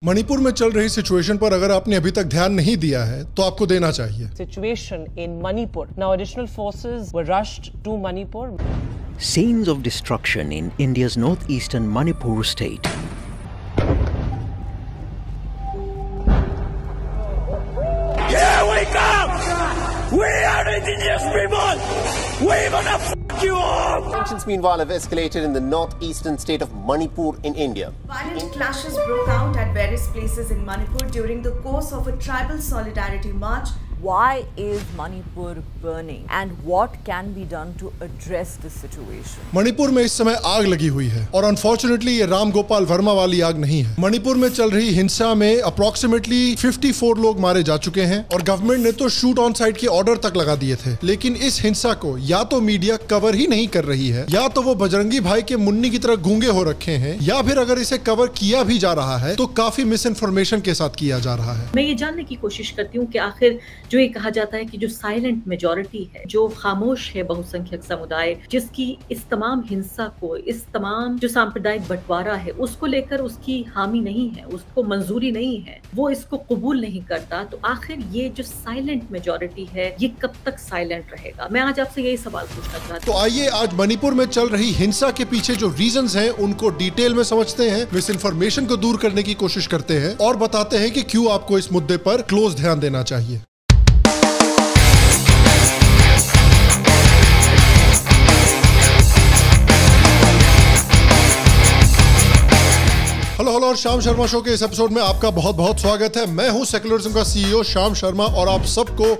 मणिपुर में चल रही सिचुएशन पर अगर आपने अभी तक ध्यान नहीं दिया है तो आपको देना चाहिए। Situation in Manipur. Now additional forces were rushed to Manipur. Scenes of destruction in India's northeastern Manipur state. Here we come! We are indigenous people! We're gonna f*** you up! Tensions meanwhile have escalated in the northeastern state of Manipur in India. Violent clashes broke out at various places in Manipur during the course of a tribal solidarity march. Why is Manipur burning and what can be done to address this situation? Manipur में इस समय आग लगी हुई है और unfortunately ये राम गोपाल वर्मा वाली आग नहीं है। मणिपुर में चल रही हिंसा में अप्रोक्सीमेटली 54 लोग मारे जा चुके हैं और गवर्नमेंट ने तो शूट ऑन साइट के ऑर्डर तक लगा दिए थे, लेकिन इस हिंसा को या तो मीडिया कवर ही नहीं कर रही है, या तो वो बजरंगी भाई के मुन्नी की तरह गूंगे हो रखे हैं, या फिर अगर इसे कवर किया भी जा रहा है तो काफी मिस इन्फॉर्मेशन के साथ किया जा रहा है। मैं ये जानने की कोशिश करती हूँ कि आखिर जो ये कहा जाता है कि जो साइलेंट मेजॉरिटी है, जो खामोश है बहुसंख्यक समुदाय, जिसकी इस तमाम हिंसा को, इस तमाम जो सांप्रदायिक बंटवारा है उसको लेकर उसकी हामी नहीं है, उसको मंजूरी नहीं है, वो इसको कबूल नहीं करता, तो आखिर ये जो साइलेंट मेजॉरिटी है ये कब तक साइलेंट रहेगा? मैं आज आपसे यही सवाल पूछना चाहती हूँ। तो आइए आज मणिपुर में चल रही हिंसा के पीछे जो रीजंस हैं उनको डिटेल में समझते हैं, मिस इन्फॉर्मेशन को दूर करने की कोशिश करते हैं और बताते हैं कि क्यों आपको इस मुद्दे पर क्लोज ध्यान देना चाहिए। हेलो और शाम शर्मा शो के इस एपिसोड में आपका बहुत बहुत स्वागत है। मैं हूं सेक्युलरिज्म का सीईओ शाम शर्मा और आप सबको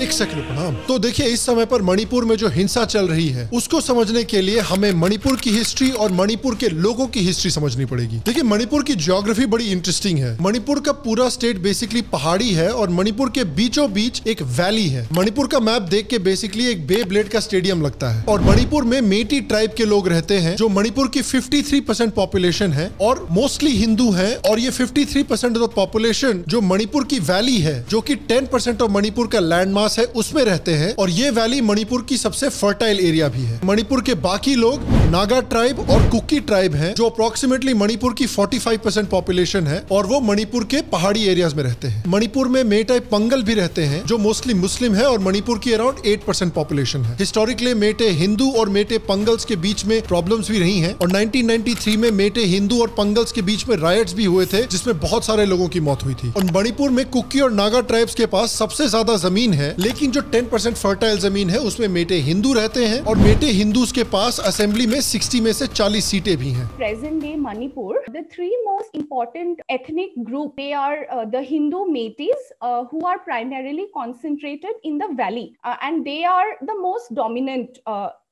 एक सेकंड प्रणाम। तो देखिए, इस समय पर मणिपुर में जो हिंसा चल रही है उसको समझने के लिए हमें मणिपुर की हिस्ट्री और मणिपुर के लोगों की हिस्ट्री समझनी पड़ेगी। देखिए, मणिपुर की ज्योग्राफी बड़ी इंटरेस्टिंग है। मणिपुर का पूरा स्टेट बेसिकली पहाड़ी है और मणिपुर के बीचों बीच एक वैली है। मणिपुर का मैप देख के बेसिकली एक बे ब्लेड का स्टेडियम लगता है और मणिपुर में मेटी ट्राइब के लोग रहते हैं जो मणिपुर की 53% पॉपुलेशन है और मोस्टली हिंदू है। और ये 53% ऑफ पॉपुलेशन जो मणिपुर की वैली है, जो कि 10% ऑफ मणिपुर का लैंड मास है, उसमें रहते हैं और ये वैली मणिपुर की सबसे फर्टाइल एरिया भी है। मणिपुर के बाकी लोग नागा ट्राइब और कुकी ट्राइब हैं जो अप्रोक्सीमेटली मणिपुर की 45% पॉपुलेशन है और वो मणिपुर के पहाड़ी एरियाज में रहते हैं। मणिपुर में मेटाई पंगल भी रहते हैं जो मोस्टली मुस्लिम है और मणिपुर की अराउंड 8% पॉपुलेशन है। हिस्टोरिकली मेटे हिंदू और मेटे पंगल्स के बीच में प्रॉब्लम्स भी रही हैं और 1993 में मेटे हिंदू और पंगल्स के बीच में रायट्स भी हुए थे जिसमें बहुत सारे लोगों की मौत हुई थी। और मणिपुर में कुकी और नागा ट्राइब्स के पास सबसे ज्यादा जमीन है, लेकिन जो 10% फर्टाइल जमीन है उसमें मेटे हिंदू रहते हैं और मेटे हिंदूज के पास असेंबली में 60 में से 40 सीटें भी हैं। Present day Manipur, the three most important ethnic group, they are the Hindu Meiteis, who are primarily concentrated in the valley, and they are the most dominant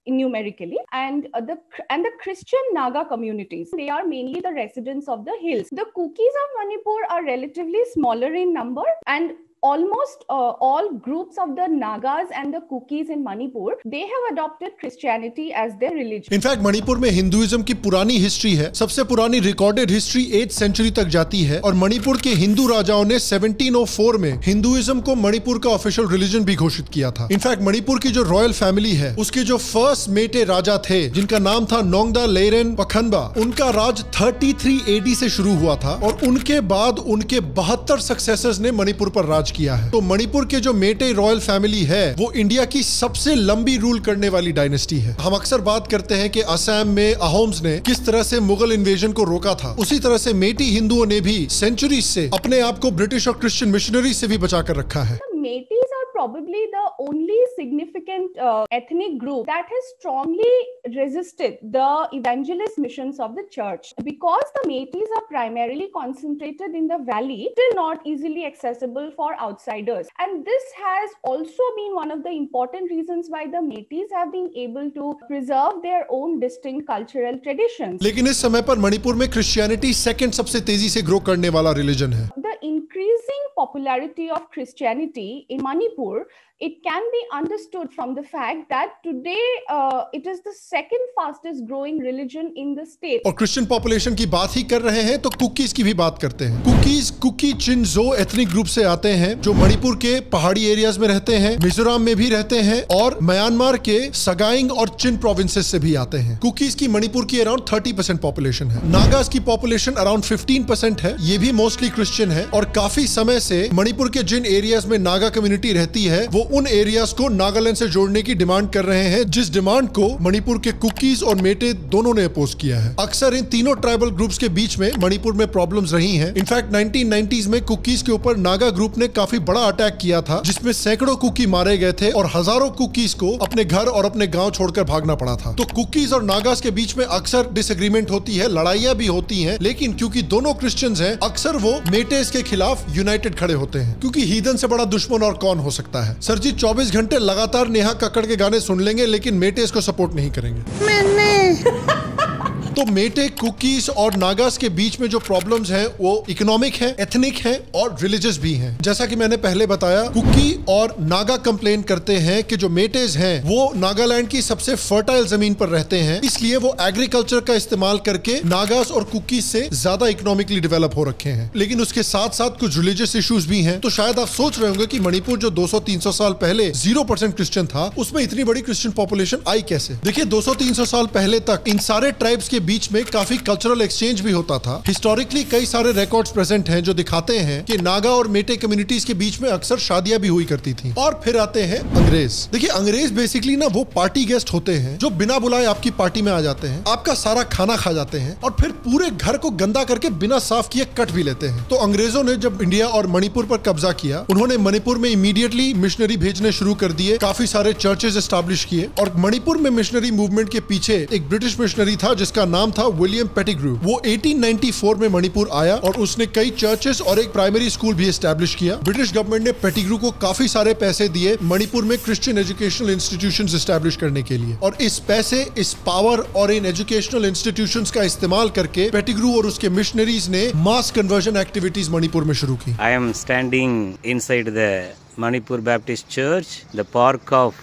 numerically, and the Christian Naga communities, they are mainly the residents of the hills. The Kukis of Manipur are relatively smaller in number, and almost all groups of the Nagas and the Kukis in Manipur, they have adopted Christianity as their religion. In fact, Manipur में Hinduism की पुरानी history है। सबसे पुरानी recorded history 8th century तक जाती है और मणिपुर के हिंदू राजाओं ने 1704 में हिंदुइज्म को मणिपुर का ऑफिशियल रिलीजन भी घोषित किया था। इनफैक्ट मणिपुर की जो रॉयल फैमिली है उसके जो फर्स्ट मेटे राजा थे जिनका नाम था नोंगदा लेरेन पखनबा, उनका राज 33 AD से शुरू हुआ था और उनके बाद उनके 72 सक्सेसर्स ने मणिपुर पर राज किया है। तो मणिपुर के जो मेटे रॉयल फैमिली है वो इंडिया की सबसे लंबी रूल करने वाली डायनेस्टी है। हम अक्सर बात करते हैं कि असम में अहोम्स ने किस तरह से मुगल इन्वेजन को रोका था, उसी तरह से मेटी हिंदुओं ने भी सेंचुरीज से अपने आप को ब्रिटिश और क्रिश्चियन मिशनरी से भी बचा कर रखा है। Meiteis are probably the only significant ethnic group that has strongly resisted the evangelist missions of the church. Because the Meiteis are primarily concentrated in the valley, still not easily accessible for outsiders. And this has also been one of the important reasons why the Meiteis have been able to preserve their own distinct cultural traditions. लेकिन इस समय पर मणिपुर में Christianity second सबसे तेजी से grow करने वाला रिलीजन है। The increasing popularity of Christianity in Manipur it can be understood from the fact that today it is the second fastest growing religion in the state. और क्रिश्चियन पॉपुलेशन की बात ही कर रहे हैं तो कुकीज की भी बात करते हैं। कुकीज कुकी चिनजो एथनिक ग्रुप से आते हैं जो मणिपुर के पहाड़ी एरियाज में रहते हैं, मिजोरम में भी रहते हैं और म्यांमार के सगाइंग और चिन प्रोविंसेस से भी आते हैं। कुकीज की मणिपुर की अराउंड 30% पॉपुलेशन है। नागाज की पॉपुलेशन अराउंड 15% है, ये भी मोस्टली क्रिश्चियन है और काफी समय से मणिपुर के जिन एरियाज में नागा कम्युनिटी रहती है वो उन एरियाज को नागालैंड से जोड़ने की डिमांड कर रहे हैं, जिस डिमांड को मणिपुर के कुकीज और मेटे दोनों ने अपोज किया है। अक्सर इन तीनों ट्राइबल ग्रुप्स के बीच में मणिपुर में प्रॉब्लम्स रही हैं। इनफैक्ट 1990s में कुकीज के ऊपर नागा ग्रुप ने काफी बड़ा अटैक किया था जिसमें सैकड़ों कुकी मारे गए थे और हजारों कुकीज को अपने घर और अपने गांव छोड़कर भागना पड़ा था। तो कुकीज और नागास के बीच में अक्सर डिसएग्रीमेंट होती है, लड़ाइयां भी होती हैं, लेकिन क्योंकि दोनों क्रिश्चियंस हैं अक्सर वो मेटेस के खिलाफ यूनाइटेड खड़े होते हैं, क्योंकि हीदन से बड़ा दुश्मन और कौन हो सकता है। सर जी 24 घंटे लगातार नेहा कक्कड़ के गाने सुन लेंगे लेकिन मेटेस को सपोर्ट नहीं करेंगे। तो मेटे, कुकीज और नागास के बीच में जो प्रॉब्लम्स हैं वो इकोनॉमिक है, एथनिक है और रिलीजियस भी हैं। जैसा कि मैंने पहले बताया, कुकी और नागा कंप्लेन करते हैं कि जो मेटेज हैं वो नागालैंड की सबसे फर्टाइल जमीन पर रहते हैं, इसलिए वो एग्रीकल्चर का इस्तेमाल करके नागास और कुकीज से ज्यादा इकोनॉमिकली डेवलप हो रखे हैं। लेकिन उसके साथ साथ कुछ रिलीजियस इश्यूज भी हैं। तो शायद आप सोच रहे होंगे कि मणिपुर जो 200-300 साल पहले 0% क्रिश्चियन था, उसमें इतनी बड़ी क्रिश्चियन पॉपुलेशन आई कैसे? देखिए 200-300 साल पहले तक इन सारे ट्राइब्स के बीच में काफी कल्चरल एक्सचेंज भी होता था। हिस्टोरिकली कई सारे रिकॉर्ड्स प्रेजेंट हैं जो दिखाते हैं कि नागा और मेटे कम्युनिटीज के बीच में अक्सर शादियां भी हुई करती थी। और फिर आते हैं अंग्रेज। देखिए अंग्रेज बेसिकली ना वो पार्टी गेस्ट होते हैं जो बिना बुलाए आपकी पार्टी में आ जाते हैं, आपका सारा खाना खा जाते हैं और फिर पूरे घर को गंदा करके बिना साफ किए कट भी लेते हैं। तो अंग्रेजों ने जब इंडिया और मणिपुर पर कब्जा किया, उन्होंने मणिपुर में इमीडिएटली मिशनरी भेजने शुरू कर दिए, काफी सारे चर्चेज एस्टैब्लिश किए और मणिपुर में मिशनरी मूवमेंट के पीछे एक ब्रिटिश मिशनरी था जिसका नाम था विलियम पेटिग्रू। वो 1894 में मणिपुर आया और उसने कई चर्चेस और एक प्राइमरी स्कूल भी एस्टैब्लिश किया। ब्रिटिश गवर्नमेंट ने पेटिग्रू को काफी सारे पैसे दिए मणिपुर में क्रिश्चियन एजुकेशनल इंस्टीट्यूशंस एस्टैब्लिश करने के लिए, और इस पैसे, इस पावर और इन एजुकेशनल इंस्टीट्यूशंस का इस्तेमाल करके पेटिग्रू और उसके मिशनरीज ने मास कन्वर्जन एक्टिविटीज मणिपुर में शुरू की। I am standing inside the Manipur Baptist Church, the park of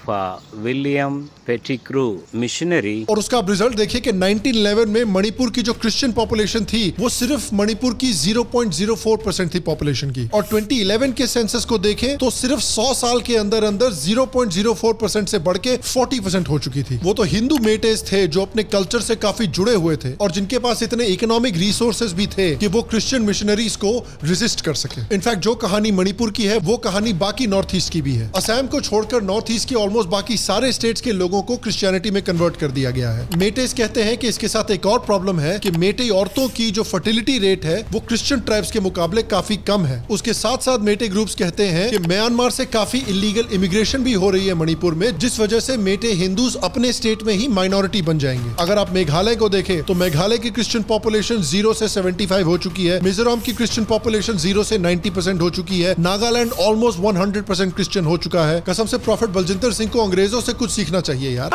William Pettigrew missionary। और उसका रिजल्ट देखिए कि 1911 में मणिपुर की जो क्रिश्चियन पॉपुलेशन थी वो सिर्फ मणिपुर की 0.04% थी पॉपुलेशन की, और 2011 के सेंसस को देखें तो सिर्फ 100 साल के अंदर अंदर 0.04% से बढ़ के 40% हो चुकी थी। वो तो हिंदू मेटेज थे जो अपने कल्चर से काफी जुड़े हुए थे और जिनके पास इतने इकोनॉमिक रिसोर्सेज भी थे कि वो क्रिश्चियन मिशनरीज को रेजिस्ट कर सके। इनफैक्ट जो कहानी मणिपुर की है वो कहानी बाकी नॉर्थ ईस्ट की भी है। असम को छोड़कर नॉर्थ ईस्ट के ऑलमोस्ट बाकी सारे स्टेट्स के लोगों को क्रिश्चियनिटी में कन्वर्ट कर दिया गया है। मेटेस कहते हैं कि इसके साथ एक और प्रॉब्लम है कि मेटे औरतों की जो फर्टिलिटी रेट है वो क्रिश्चियन ट्राइब्स के मुकाबले काफी कम है। उसके साथ साथ मेटे ग्रुप्स कहते हैं कि म्यांमार से काफी इलीगल इमिग्रेशन भी हो रही है मणिपुर में, जिस वजह से मेटे हिंदूज अपने स्टेट में ही माइनॉरिटी बन जाएंगे। अगर आप मेघालय को देखें तो मेघालय की क्रिश्चियन पॉपुलेशन 0 से 75 हो चुकी है, मिजोरम की क्रिश्चियन पॉपुलेशन 0 से 90% हो चुकी है, नागालैंड ऑलमोस्ट 100% क्रिश्चियन हो चुका है। कसम से प्रॉफेट बलजिंदर सिंह को अंग्रेजों से कुछ सीखना चाहिए यार।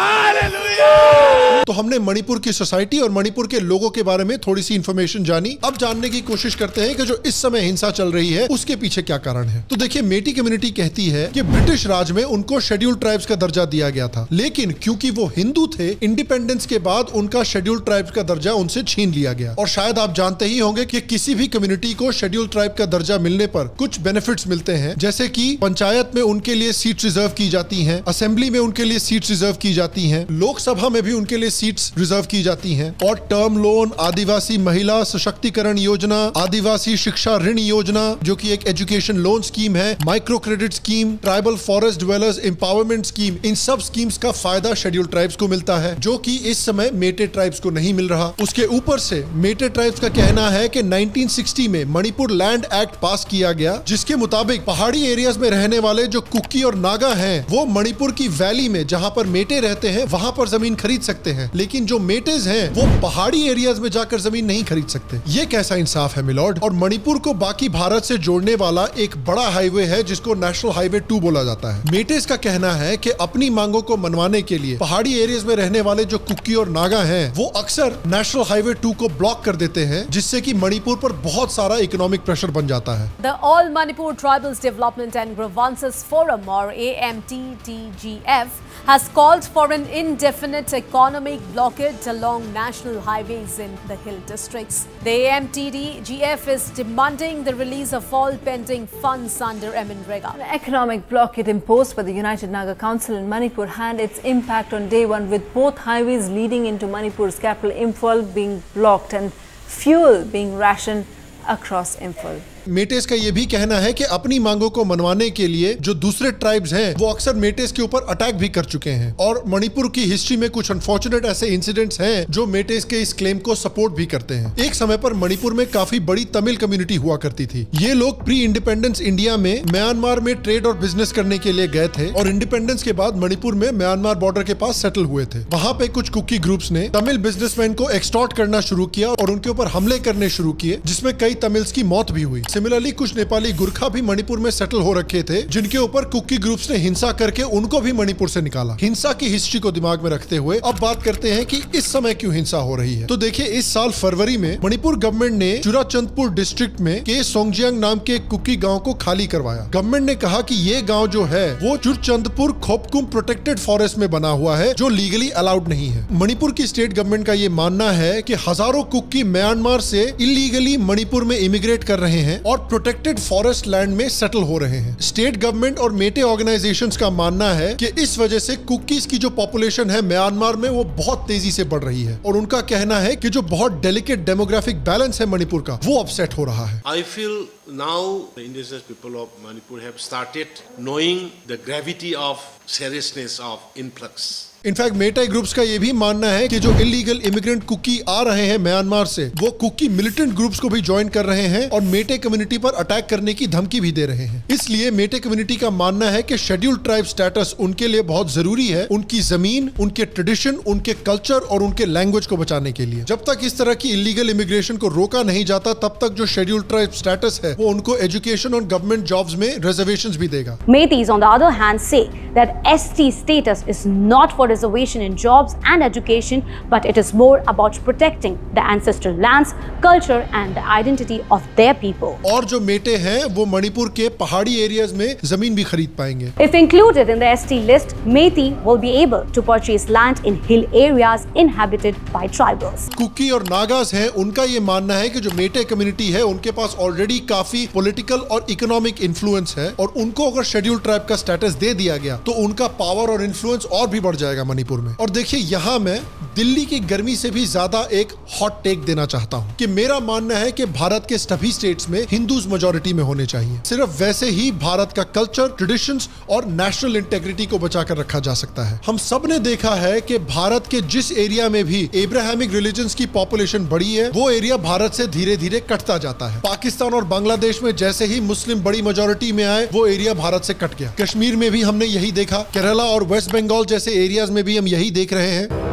तो हमने मणिपुर की सोसाइटी और मणिपुर के लोगों के बारे में थोड़ी सी इंफॉर्मेशन जानी। अब जानने की कोशिश करते हैं कि जो इस समय हिंसा चल रही है उसके पीछे क्या कारण है। तो देखिए मेटी कम्युनिटी कहती है कि ब्रिटिश राज में उनको शेड्यूल्ड ट्राइब्स का दर्जा दिया गया था, लेकिन क्योंकि वो हिंदू थे इंडिपेंडेंस के बाद उनका शेड्यूल्ड ट्राइब्स का दर्जा उनसे छीन लिया गया। और शायद आप जानते ही होंगे कि किसी भी कम्युनिटी को शेड्यूल्ड ट्राइब का दर्जा मिलने पर कुछ बेनिफिट्स मिलते हैं, जैसे कि पंचायत में उनके लिए सीट रिजर्व की जाती हैं, असेंबली में उनके लिए सीट्स रिजर्व की जाती हैं, लोकसभा में भी उनके लिए सीट्स रिजर्व की जाती हैं, और टर्म लोन, आदिवासी महिला सशक्तिकरण योजना, आदिवासी शिक्षा ऋण योजना जो कि एक एजुकेशन लोन स्कीम है, micro credit scheme, tribal forest dwellers empowerment scheme, इन सब स्कीम्स का फायदा शेड्यूल्ड ट्राइब्स को मिलता है जो कि इस समय मेटे ट्राइब्स को नहीं मिल रहा। उसके ऊपर से मेटे ट्राइब्स का कहना है कि 1960 में मणिपुर लैंड एक्ट पास किया गया, जिसके मुताबिक पहाड़ी एरियाज में रहने वाले जो कुकी और नागा हैं वो मणिपुर की वैली में जहां पर मेटे रहते हैं वहां पर जमीन खरीद सकते हैं, लेकिन जो मेटेज हैं वो पहाड़ी एरियाज में जाकर जमीन नहीं खरीद सकते। ये कैसा इंसाफ है मिलॉर्ड। और मणिपुर को बाकी भारत से जोड़ने वाला एक बड़ा हाईवे है जिसको नेशनल हाईवे 2 बोला जाता है। मेटेज का कहना है कि अपनी मांगों को मनवाने के लिए पहाड़ी एरियाज में रहने वाले जो कुकी और नागा हैं वो अक्सर नेशनल हाईवे 2 को ब्लॉक कर देते हैं, जिससे कि मणिपुर पर बहुत सारा इकोनॉमिक प्रेशर बन जाता है। The All Manipur Tribals Development and Grievances Forum, or AMTTGF, has called for an indefinite economic blockade along national highways in the hill districts. The AMTTGF is demanding the release of all pending funds under MNREGA. The economic blockade imposed by the United Naga Council in Manipur had its impact on day one, with both highways leading into Manipur's capital Imphal being blocked and fuel being rationed across Imphal. मेटेस का ये भी कहना है कि अपनी मांगों को मनवाने के लिए जो दूसरे ट्राइब्स हैं वो अक्सर मेटेस के ऊपर अटैक भी कर चुके हैं, और मणिपुर की हिस्ट्री में कुछ अनफॉर्चुनेट ऐसे इंसिडेंट्स हैं जो मेटेस के इस क्लेम को सपोर्ट भी करते हैं। एक समय पर मणिपुर में काफी बड़ी तमिल कम्युनिटी हुआ करती थी। ये लोग प्री इंडिपेंडेंस इंडिया में म्यांमार में ट्रेड और बिजनेस करने के लिए गए थे और इंडिपेंडेंस के बाद मणिपुर में म्यांमार बॉर्डर के पास सेटल हुए थे। वहां पे कुछ कुकी ग्रुप्स ने तमिल बिजनेसमैन को एक्सटॉर्ट करना शुरू किया और उनके ऊपर हमले करने शुरू किए, जिसमें कई तमिल्स की मौत भी हुई। सिमिलरली कुछ नेपाली गुरखा भी मणिपुर में सेटल हो रखे थे, जिनके ऊपर कुकी ग्रुप्स ने हिंसा करके उनको भी मणिपुर से निकाला। हिंसा की हिस्ट्री को दिमाग में रखते हुए अब बात करते हैं कि इस समय क्यों हिंसा हो रही है। तो देखिए, इस साल फरवरी में मणिपुर गवर्नमेंट ने चुराचंदपुर डिस्ट्रिक्ट में के सोंगजियांग नाम के कुकी गांव को खाली करवाया। गवर्नमेंट ने कहा कि ये गांव जो है वो चुरचंदपुर खोपकुम प्रोटेक्टेड फॉरेस्ट में बना हुआ है, जो लीगली अलाउड नहीं है। मणिपुर की स्टेट गवर्नमेंट का ये मानना है कि हजारों कुकी म्यांमार से इलीगली मणिपुर में इमिग्रेट कर रहे हैं और प्रोटेक्टेड फॉरेस्ट लैंड में सेटल हो रहे हैं। स्टेट गवर्नमेंट और मेटे ऑर्गेनाइजेशंस का मानना है कि इस वजह से कुकीज की जो पॉपुलेशन है म्यांमार में वो बहुत तेजी से बढ़ रही है, और उनका कहना है कि जो बहुत डेलिकेट डेमोग्राफिक बैलेंस है मणिपुर का वो अपसेट हो रहा है। I feel now the indigenous people of Manipur have started knowing the gravity of seriousness of influx. In fact Meitei groups का ये भी मानना है कि जो इलीगल इमिग्रेंट कुकी आ रहे हैं म्यांमार से, वो कुकी मिलिटेंट ग्रुप्स को भी ज्वाइन कर रहे हैं और मेटे कम्युनिटी पर अटैक करने की धमकी भी दे रहे हैं। इसलिए मेटे कम्युनिटी का मानना है कि शेड्यूल्ड ट्राइब स्टेटस उनके लिए बहुत जरूरी है, उनकी जमीन, उनके ट्रेडिशन, उनके कल्चर और उनके लैंग्वेज को बचाने के लिए। जब तक इस तरह की इलीगल इमिग्रेशन को रोका नहीं जाता, तब तक जो शेड्यूल्ड ट्राइब स्टेटस है वो उनको एजुकेशन और गवर्नमेंट जॉब्स में रिजर्वेशंस भी देगा। Meiteis, on the other hand, say that ST status is not for reservation in jobs and education, but it is more about protecting the ancestral lands, culture and the identity of their people. और जो मेटे हैं वो मणिपुर के पहाड़ी areas में जमीन भी खरीद पाएंगे। If included in the ST list, Meitei will be able to purchase land in hill areas inhabited by tribals. Kuki और नागास हैं, उनका ये मानना है कि जो मेटे कम्युनिटी है उनके पास ऑलरेडी काफी पॉलिटिकल और इकोनॉमिक इन्फ्लुएंस है, और उनको अगर शेड्यूल्ड ट्राइब का स्टेटस दे दिया गया तो उनका पावर और इन्फ्लुएंस और भी बढ़ जाएगा मणिपुर में। और देखिए, यहाँ मैं दिल्ली की गर्मी से भी ज्यादा एक हॉट टेक देना चाहता हूँ कि मेरा मानना है कि भारत के सभी स्टेट्स में हिंदूज मेजॉरिटी में होने चाहिए। सिर्फ वैसे ही भारत का कल्चर, ट्रेडिशंस और नेशनल इंटेग्रिटी को बचाकर रखा जा सकता है। हम सब ने देखा है कि भारत के जिस एरिया में भी एब्राहमिक रिलीजन्स की पॉपुलेशन बढ़ी है, वो एरिया भारत से धीरे धीरे कटता जाता है। पाकिस्तान और बांग्लादेश में जैसे ही मुस्लिम बड़ी मेजॉरिटी में आए, वो एरिया भारत से कट गया। कश्मीर में भी हमने यही देखा, केरला और वेस्ट बंगाल जैसे एरियाज में भी हम यही देख रहे हैं।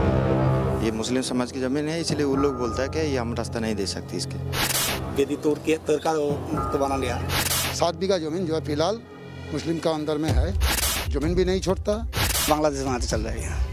ये मुस्लिम समाज की जमीन है, इसलिए वो लोग बोलता है कि ये हम रास्ता नहीं दे सकते इसके। बेदी तोड़ के तरका तो बना लिया। 7 बीघा जमीन जो है फिलहाल मुस्लिम का अंदर में है, जमीन भी नहीं छोड़ता। बांग्लादेश वहाँ से चल रही है।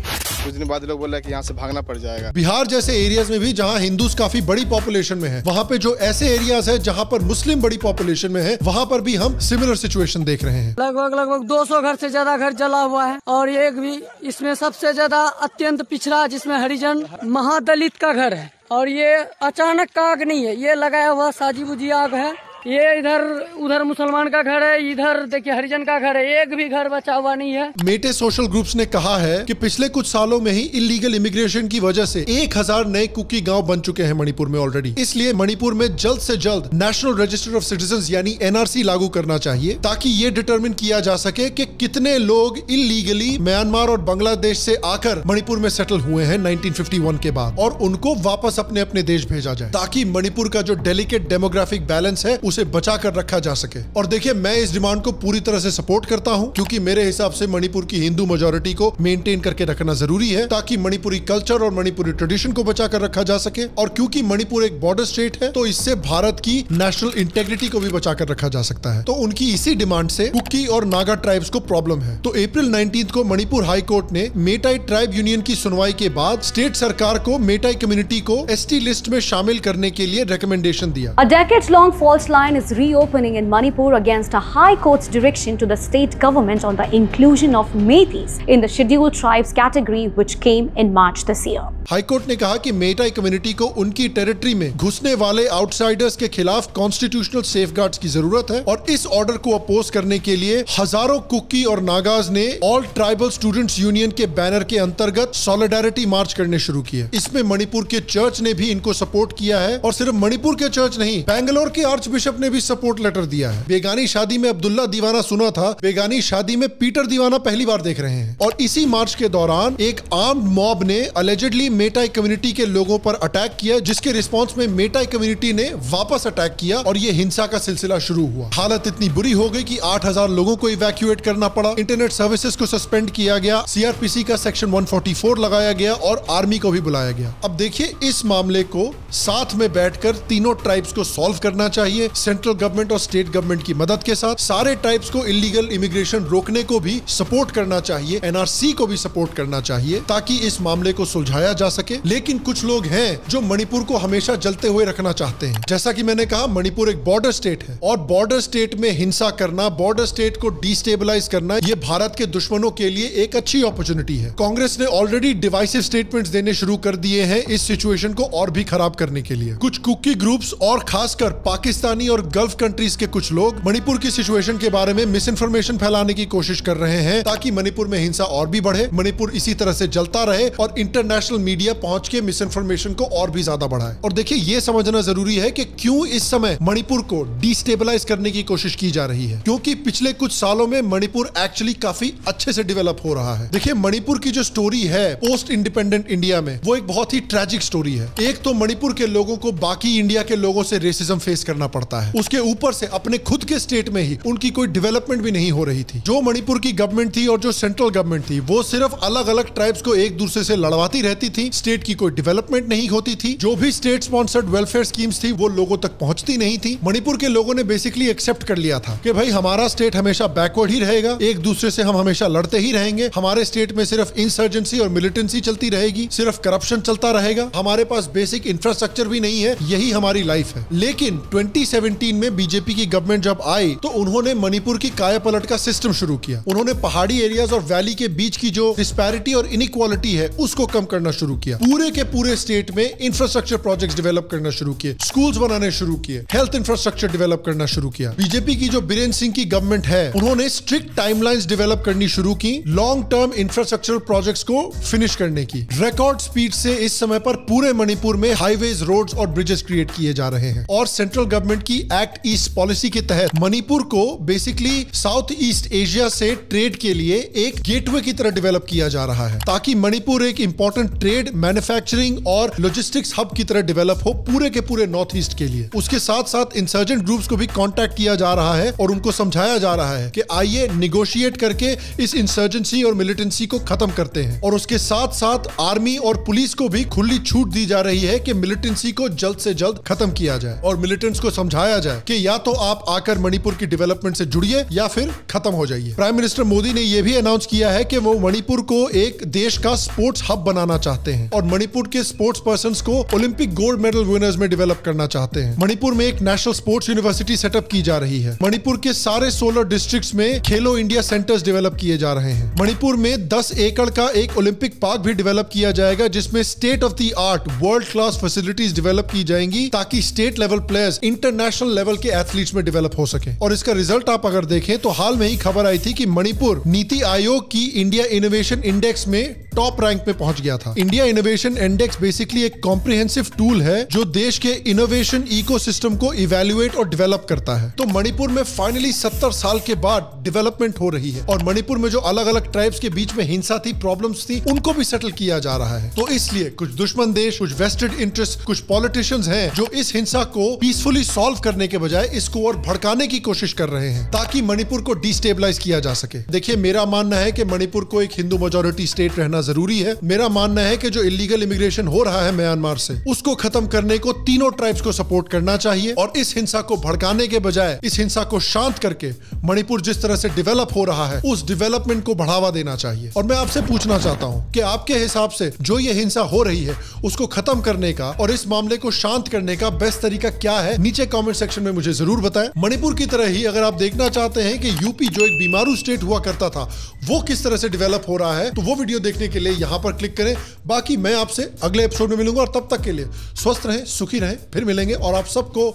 कुछ दिन बाद लोग बोल रहे हैं कि यहाँ से भागना पड़ जाएगा। बिहार जैसे एरियाज में भी जहाँ हिंदूज काफी बड़ी पॉपुलेशन में है, वहाँ पे जो ऐसे एरियाज है जहाँ पर मुस्लिम बड़ी पॉपुलेशन में है, वहाँ पर भी हम सिमिलर सिचुएशन देख रहे हैं। लगभग 200 घर से ज्यादा घर जला हुआ है, और एक भी इसमें सबसे ज्यादा अत्यंत पिछड़ा, जिसमें हरिजन महादलित का घर है। और ये अचानक का आग नहीं है, ये लगाया हुआ साजी बुजी आग है। ये इधर उधर मुसलमान का घर है, इधर देखिए हरिजन का घर है, एक भी घर बचा हुआ नहीं है। मेटे सोशल ग्रुप्स ने कहा है कि पिछले कुछ सालों में ही इलीगल इमिग्रेशन की वजह से 1000 नए कुकी गांव बन चुके हैं मणिपुर में ऑलरेडी। इसलिए मणिपुर में जल्द से जल्द नेशनल रजिस्टर ऑफ सिटीजंस यानी NRC लागू करना चाहिए, ताकि ये डिटरमिन किया जा सके कि कितने लोग इलीगली म्यांमार और बांग्लादेश से आकर मणिपुर में सेटल हुए हैं 1951 के बाद, और उनको वापस अपने अपने देश भेजा जाए, ताकि मणिपुर का जो डेलिकेट डेमोग्राफिक बैलेंस है उसे बचा कर रखा जा सके। और देखिए, मैं इस डिमांड को पूरी तरह से सपोर्ट करता हूं, क्योंकि मेरे हिसाब से मणिपुर की हिंदू मेजॉरिटी को मेंटेन करके रखना जरूरी है, ताकि मणिपुरी कल्चर और मणिपुरी ट्रेडिशन को बचा कर रखा जा सके। और क्योंकि मणिपुर एक बॉर्डर स्टेट है, तो इससे भारत की नेशनल इंटेग्रिटी को भी बचा कर रखा जा सकता है। तो उनकी इसी डिमांड से कुकी और नागा ट्राइब्स को प्रॉब्लम है। तो अप्रैल 19 को मणिपुर हाई कोर्ट ने मेटाई ट्राइब यूनियन की सुनवाई के बाद स्टेट सरकार को मेटाई कम्युनिटी को ST लिस्ट में शामिल करने के लिए रिकमेंडेशन दिया। A decades-long false line line is reopening in Manipur against a High Court's direction to the state government on the inclusion of Meiteis in the scheduled tribes category, which came in March this year. High court ने कहा कि मेइटेई community को उनकी territory में घुसने वाले outsiders के खिलाफ कॉन्स्टिट्यूशनल सेफगार्ड्स की जरूरत है और इस ऑर्डर को अपोज करने के लिए हजारों कुकी और नागाज ने ऑल ट्राइबल स्टूडेंट्स यूनियन के बैनर के अंतर्गत सॉलिडारिटी मार्च करने शुरू किए। इसमें मणिपुर के चर्च ने भी इनको सपोर्ट किया है और सिर्फ मणिपुर के चर्च नहीं, बैंगलोर के आर्च बिशप ने भी सपोर्ट लेटर दिया है। बेगानी शादी में अब्दुल्ला दीवाना सुना था, बेगानी शादी में पीटर दीवाना पहली बार देख रहे हैं। और इसी मार्च के दौरान एक आर्म्ड मॉब ने अलेजेडली मेइटेई कम्युनिटी के लोगों पर अटैक किया, जिसके रिस्पांस में मेइटेई कम्युनिटी ने वापस अटैक किया और ये हिंसा का सिलसिला शुरू हुआ। हालत इतनी बुरी हो गई कि 8000 लोगों को इवैक्यूएट करना पड़ा, इंटरनेट सर्विसेज को सस्पेंड किया गया, सीआरपीसी का सेक्शन 144 लगाया गया और आर्मी को भी बुलाया गया। अब देखिए, इस मामले को साथ में बैठकर तीनों ट्राइब्स को सॉल्व करना चाहिए, सेंट्रल गवर्नमेंट और स्टेट गवर्नमेंट की मदद के साथ। सारे ट्राइब्स को इलीगल इमिग्रेशन रोकने को भी सपोर्ट करना चाहिए, एनआरसी को भी सपोर्ट करना चाहिए ताकि इस मामले को सुलझाया जा सके। लेकिन कुछ लोग हैं जो मणिपुर को हमेशा जलते हुए रखना चाहते हैं। जैसा कि मैंने कहा, मणिपुर एक बॉर्डर स्टेट है और बॉर्डर स्टेट में हिंसा करना, बॉर्डर स्टेट को डिस्टेबलाइज करना, यह भारत के दुश्मनों के लिए एक अच्छी अपॉर्चुनिटी है। कांग्रेस ने ऑलरेडी डिवाइसिव स्टेटमेंट्स देने शुरू कर दिए हैं इस सिचुएशन को और भी खराब करने के लिए। कुछ कुकी ग्रुप्स और खासकर पाकिस्तानी और गल्फ कंट्रीज के कुछ लोग मणिपुर की सिचुएशन के बारे में मिस इन्फॉर्मेशन फैलाने की कोशिश कर रहे हैं ताकि मणिपुर में हिंसा और भी बढ़े, मणिपुर इसी तरह से जलता रहे और इंटरनेशनल मीडिया पहुंच के मिस इन्फॉर्मेशन को और भी ज्यादा बढ़ाए। और देखिए, यह समझना जरूरी है कि क्यों इस समय मणिपुर को डिस्टेबलाइज करने की कोशिश की जा रही है, क्योंकि पिछले कुछ सालों में मणिपुर एक्चुअली काफी अच्छे से डेवलप हो रहा है। देखिए, मणिपुर की जो स्टोरी है पोस्ट इंडिपेंडेंट इंडिया में, वो एक बहुत ही ट्रैजिक स्टोरी है। एक तो मणिपुर के लोगों को बाकी इंडिया के लोगों से रेसिज्म फेस करना पड़ता है, उसके ऊपर से अपने खुद के स्टेट में ही उनकी कोई डेवलपमेंट भी नहीं हो रही थी। जो मणिपुर की गवर्नमेंट थी और जो सेंट्रल गवर्नमेंट थी, वो सिर्फ अलग अलग ट्राइब्स को एक दूसरे से लड़वाती रहती थी, स्टेट की कोई डेवलपमेंट नहीं होती थी। जो भी स्टेट स्पॉन्सर्ड वेलफेयर स्कीम्स थी वो लोगों तक पहुंचती नहीं थी। मणिपुर के लोगों ने बेसिकली एक्सेप्ट कर लिया था कि भाई हमारा स्टेट हमेशा बैकवर्ड ही रहेगा, एक दूसरे से हम हमेशा लड़ते ही रहेंगे, हमारे स्टेट में सिर्फ इंसर्जेंसी और मिलिटेंसी चलती रहेगी, सिर्फ करप्शन चलता रहेगा, हमारे पास बेसिक इंफ्रास्ट्रक्चर भी नहीं है, यही हमारी लाइफ है। लेकिन 2017 में बीजेपी की गवर्नमेंट जब आई तो उन्होंने मणिपुर की कायापलट का सिस्टम शुरू किया। उन्होंने पहाड़ी एरियाज और वैली के बीच की जो डिस्पैरिटी और इनइक्वालिटी है उसको कम करना शुरू किया। पूरे के पूरे स्टेट में इंफ्रास्ट्रक्चर प्रोजेक्ट्स डेवलप करना शुरू किए, स्कूल्स बनाने शुरू किए, हेल्थ इंफ्रास्ट्रक्चर डेवलप करना शुरू किया। बीजेपी की जो बीरेन्द्र सिंह की गवर्नमेंट है, उन्होंने स्ट्रिक्ट टाइमलाइंस डेवलप करनी शुरू की लॉन्ग टर्म इंफ्रास्ट्रक्चर प्रोजेक्ट्स को फिनिश करने की। रिकॉर्ड स्पीड से इस समय पर पूरे मणिपुर में हाईवेज, रोड्स और ब्रिजेस क्रिएट किए जा रहे हैं। और सेंट्रल गवर्नमेंट की एक्ट ईस्ट पॉलिसी के तहत मणिपुर को बेसिकली साउथ ईस्ट एशिया से ट्रेड के लिए एक गेटवे की तरह डेवलप किया जा रहा है ताकि मणिपुर एक इंपॉर्टेंट ट्रेड, मैन्युफैक्चरिंग और लॉजिस्टिक्स हब की तरह डेवलप हो पूरे के पूरे नॉर्थ ईस्ट के लिए। उसके साथ साथ इंसर्जेंट ग्रुप्स को भी कांटेक्ट किया जा रहा है और उनको समझाया जा रहा है कि आइए निगोशिएट करके इस इंसर्जेंसी और मिलिटेंसी को खत्म करते हैं। और उसके साथ साथ आर्मी और पुलिस को भी खुली छूट दी जा रही है कि मिलिटेंसी को जल्द से जल्द खत्म किया जाए और मिलिटेंट्स को समझाया जाए कि या तो आप आकर मणिपुर की डेवलपमेंट से जुड़िए या फिर खत्म हो जाइए। प्राइम मिनिस्टर मोदी ने यह भी अनाउंस किया है कि वो मणिपुर को एक देश का स्पोर्ट्स हब बनाना चाहते हैं और मणिपुर के स्पोर्ट्स पर्संस को ओलंपिक गोल्ड मेडल विनर्स में डेवलप करना चाहते हैं। मणिपुर में एक नेशनल स्पोर्ट्स यूनिवर्सिटी सेटअप की जा रही है। मणिपुर के सारे 16 डिस्ट्रिक्ट्स में खेलो इंडिया सेंटर्स डेवलप किए जा रहे हैं। मणिपुर में 10 एकड़ का एक ओलंपिक पार्क भी डेवलप किया जाएगा जिसमें state of the art world class facilities develop की जाएंगी ताकि state level players international level के एथलीट्स में डेवलप हो सके। और इसका रिजल्ट आप अगर देखें तो हाल में ही खबर आई थी कि मणिपुर नीति आयोग की इंडिया इनोवेशन इंडेक्स में टॉप रैंक में पहुंच गया था। इंडिया इनोवेशन इंडेक्स बेसिकली एक कॉम्प्रिहेंसिव टूल है जो देश के इनोवेशन इकोसिस्टम को इवैल्यूएट और डेवलप करता है। तो मणिपुर में फाइनली 70 साल के बाद डेवलपमेंट हो रही है और मणिपुर में जो अलग अलग ट्राइब्स के बीच में हिंसा थी, प्रॉब्लम्स थी, उनको भी सेटल किया जा रहा है। तो इसलिए कुछ दुश्मन देश, कुछ वेस्टेड इंटरेस्ट, कुछ पॉलिटिशियंस हैं जो इस हिंसा को पीसफुली सॉल्व करने के बजाय इसको और भड़काने की कोशिश कर रहे हैं ताकि मणिपुर को डिस्टेबलाइज किया जा सके। देखिए, मेरा मानना है कि मणिपुर को एक हिंदू मेजॉरिटी स्टेट रहना जरूरी है। मेरा मानना है कि जो इलीगल इमिग्रेशन हो रहा है म्यांमार से, उसको खत्म करने को तीनों ट्राइब्स को सपोर्ट करना चाहिए और इस हिंसा को भड़काने के बजाय इस हिंसा को शांत करके मणिपुर जिस तरह से डेवलप हो रहा है उस डेवलपमेंट को बढ़ावा देना चाहिए। और मैं आपसे पूछना चाहता हूं कि आपके हिसाब से जो ये हिंसा हो रही है उसको खत्म करने का और इस मामले को शांत करने का बेस्ट तरीका क्या है? नीचे कमेंट कमेंट सेक्शन में मुझे जरूर बताएं। मणिपुर की तरह ही अगर आप देखना चाहते हैं कि यूपी जो एक बीमारू स्टेट हुआ करता था वो किस तरह से डेवलप हो रहा है, तो वो वीडियो देखने के लिए यहां पर क्लिक करें। बाकी मैं आपसे अगले एपिसोड में मिलूंगा और तब तक के लिए स्वस्थ रहें, सुखी रहें, फिर मिलेंगे और आप सबको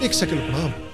एक सेकंड प्रणाम।